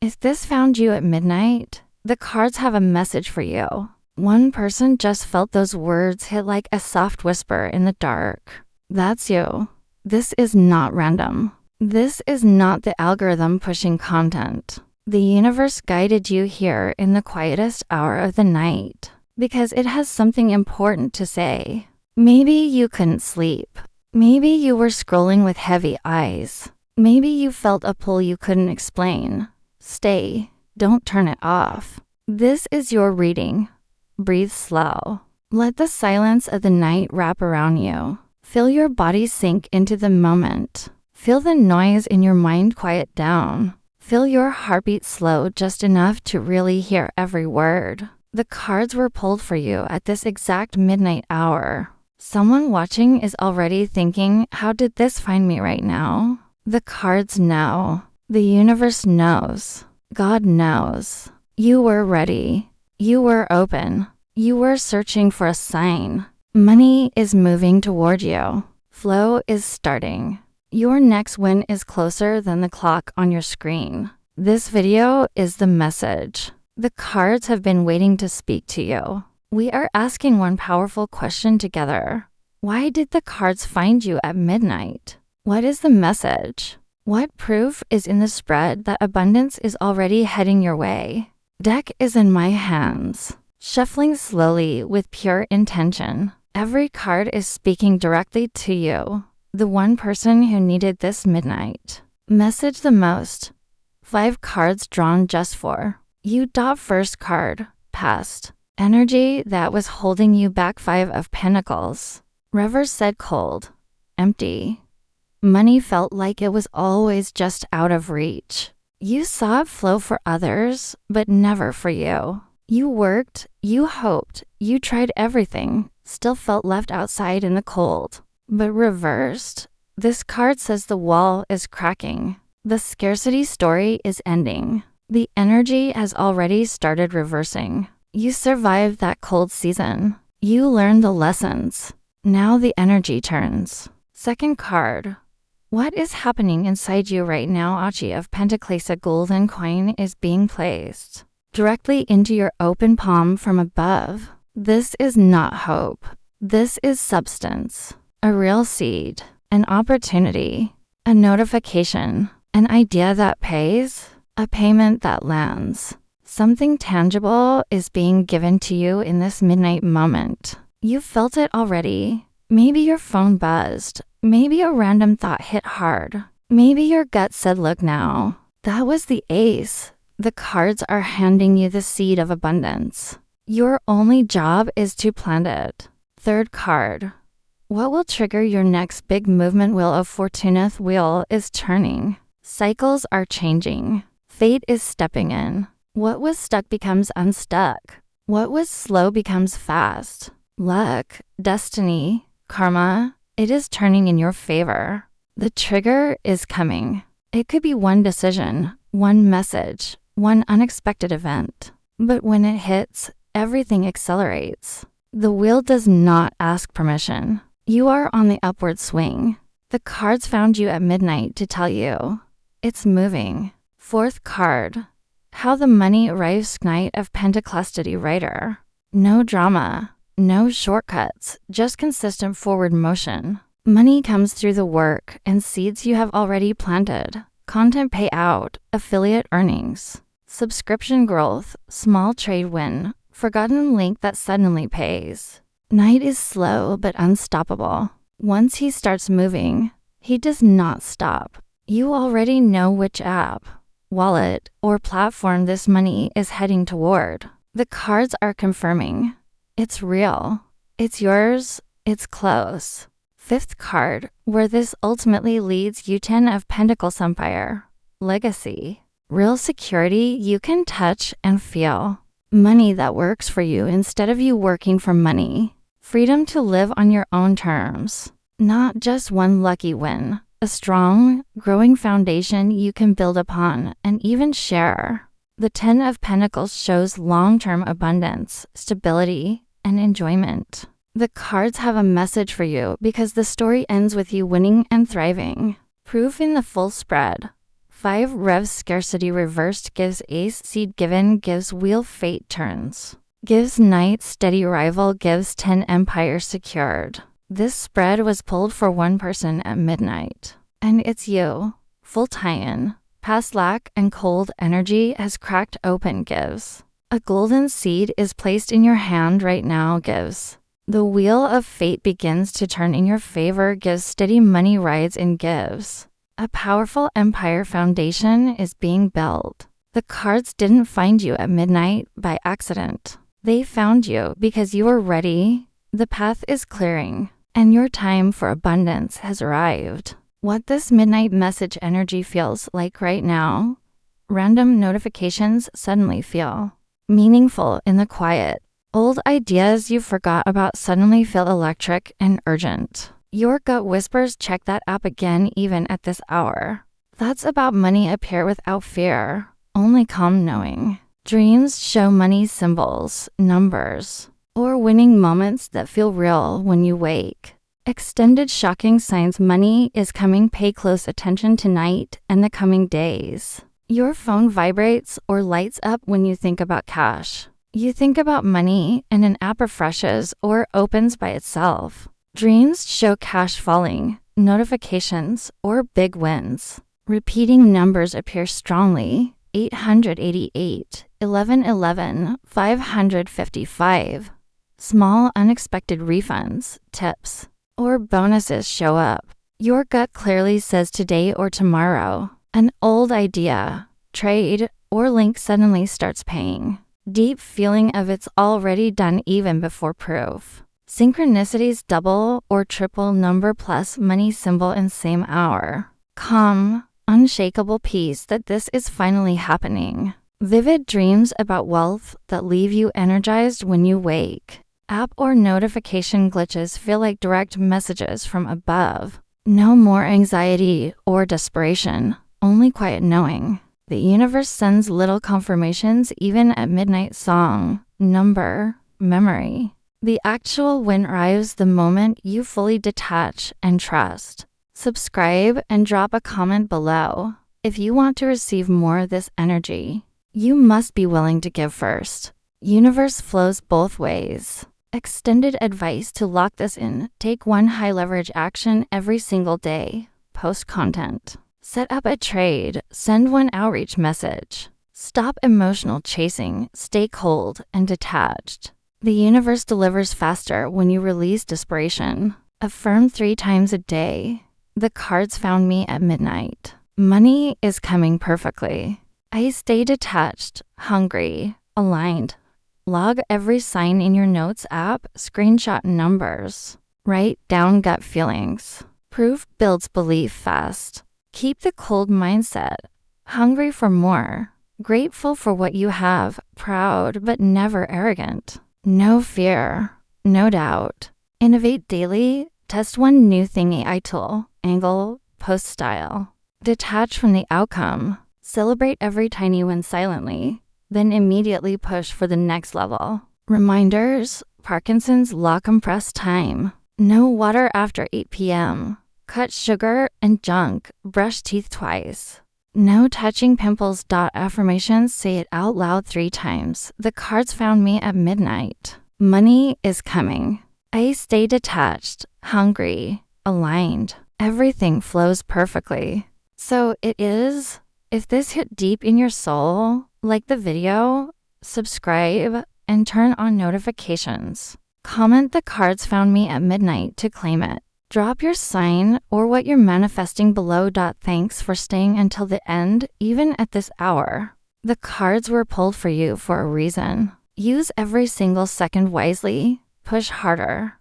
If this found you at midnight, the cards have a message for you. One person just felt those words hit like a soft whisper in the dark. That's you. This is not random. This is not the algorithm pushing content. The universe guided you here in the quietest hour of the night because it has something important to say. Maybe you couldn't sleep. Maybe you were scrolling with heavy eyes. Maybe you felt a pull you couldn't explain. Stay. Don't turn it off. This is your reading. Breathe slow. Let the silence of the night wrap around you. Feel your body sink into the moment. Feel the noise in your mind quiet down. Feel your heartbeat slow just enough to really hear every word. The cards were pulled for you at this exact midnight hour. Someone watching is already thinking, how did this find me right now? The cards know. The universe knows. God knows. You were ready. You were open. You were searching for a sign. Money is moving toward you. Flow is starting. Your next win is closer than the clock on your screen. This video is the message. The cards have been waiting to speak to you. We are asking one powerful question together. Why did the cards find you at midnight? What is the message? What proof is in the spread that abundance is already heading your way? Deck is in my hands, shuffling slowly with pure intention. Every card is speaking directly to you, the one person who needed this midnight message the most. 5 cards drawn just for you. First card, past. Energy that was holding you back. 5 of Pentacles. Reverse said cold, empty. Money felt like it was always just out of reach. You saw it flow for others, but never for you. You worked, you hoped, you tried everything, still felt left outside in the cold. But reversed, this card says the wall is cracking. The scarcity story is ending. The energy has already started reversing. You survived that cold season. You learned the lessons. Now the energy turns. Second card. What is happening inside you right now? Achi of Pentacles. A golden coin is being placed directly into your open palm from above. This is not hope. This is substance. A real seed. An opportunity. A notification. An idea that pays. A payment that lands. Something tangible is being given to you in this midnight moment. You felt it already. Maybe your phone buzzed. Maybe a random thought hit hard. Maybe your gut said, look now. That was the ace. The cards are handing you the seed of abundance. Your only job is to plant it. Third card. What will trigger your next big movement? Wheel of Fortune. Wheel is turning. Cycles are changing. Fate is stepping in. What was stuck becomes unstuck. What was slow becomes fast. Luck, destiny, karma, it is turning in your favor. The trigger is coming. It could be one decision, one message, one unexpected event. But when it hits, everything accelerates. The wheel does not ask permission. You are on the upward swing. The cards found you at midnight to tell you it's moving. Fourth card. How the money arrives. Knight of Pentacles. Writer. No drama. No shortcuts, just consistent forward motion. Money comes through the work and seeds you have already planted. Content payout, affiliate earnings, subscription growth, small trade win, forgotten link that suddenly pays. Knight is slow but unstoppable. Once he starts moving, he does not stop. You already know which app, wallet, or platform this money is heading toward. The cards are confirming. It's real. It's yours. It's close. Fifth card, where this ultimately leads you. 10 of Pentacles. Empire. Legacy. Real security you can touch and feel. Money that works for you instead of you working for money. Freedom to live on your own terms. Not just one lucky win. A strong, growing foundation you can build upon and even share. The 10 of Pentacles shows long-term abundance, stability, and enjoyment. The cards have a message for you because the story ends with you winning and thriving. Proof in the full spread. 5 Rev scarcity reversed gives ace seed given gives wheel fate turns. Gives knight steady rival gives 10 empire secured. This spread was pulled for one person at midnight. And it's you. Full tie-in. Past lack and cold energy has cracked open gives. A golden seed is placed in your hand right now gives. The wheel of fate begins to turn in your favor gives steady money rides in gives. A powerful empire foundation is being built. The cards didn't find you at midnight by accident. They found you because you were ready. The path is clearing, and your time for abundance has arrived. What this midnight message energy feels like right now, random notifications suddenly feel meaningful in the quiet. Old ideas you forgot about suddenly feel electric and urgent. Your gut whispers check that app again even at this hour. Thoughts about money appear without fear, only calm knowing. Dreams show money symbols, numbers, or winning moments that feel real when you wake. Extended shocking signs money is coming. Pay close attention tonight and the coming days. Your phone vibrates or lights up when you think about cash. You think about money and an app refreshes or opens by itself. Dreams show cash falling, notifications, or big wins. Repeating numbers appear strongly. 888, 1111, 555. Small unexpected refunds, tips, or bonuses show up. Your gut clearly says today or tomorrow. An old idea, trade, or link suddenly starts paying. Deep feeling of it's already done even before proof. Synchronicities double or triple number plus money symbol in same hour. Calm, unshakable peace that this is finally happening. Vivid dreams about wealth that leave you energized when you wake. App or notification glitches feel like direct messages from above. No more anxiety or desperation, only quiet knowing. The universe sends little confirmations even at midnight. Song, number, memory. The actual win arrives the moment you fully detach and trust. Subscribe and drop a comment below. If you want to receive more of this energy, you must be willing to give first. Universe flows both ways. Extended advice to lock this in. Take one high leverage action every single day. Post content. Set up a trade. Send one outreach message. Stop emotional chasing. Stay cold and detached. The universe delivers faster when you release desperation. Affirm 3 times a day. The cards found me at midnight. Money is coming perfectly. I stay detached, hungry, aligned. Log every sign in your notes app, screenshot numbers. Write down gut feelings. Proof builds belief fast. Keep the cold mindset. Hungry for more. Grateful for what you have. Proud but never arrogant. No fear. No doubt. Innovate daily. Test one new thing AI tool. Angle. Post style. Detach from the outcome. Celebrate every tiny win silently. Then immediately push for the next level. Reminders. Parkinson's law compressed time. No water after 8 p.m. Cut sugar and junk. Brush teeth twice. No touching pimples. Affirmations. Say it out loud 3 times. The cards found me at midnight. Money is coming. I stay detached, hungry, aligned. Everything flows perfectly. So it is. If this hit deep in your soul, like the video, subscribe, and turn on notifications. Comment the cards found me at midnight to claim it. Drop your sign or what you're manifesting below. Thanks for staying until the end, even at this hour. The cards were pulled for you for a reason. Use every single second wisely. Push harder.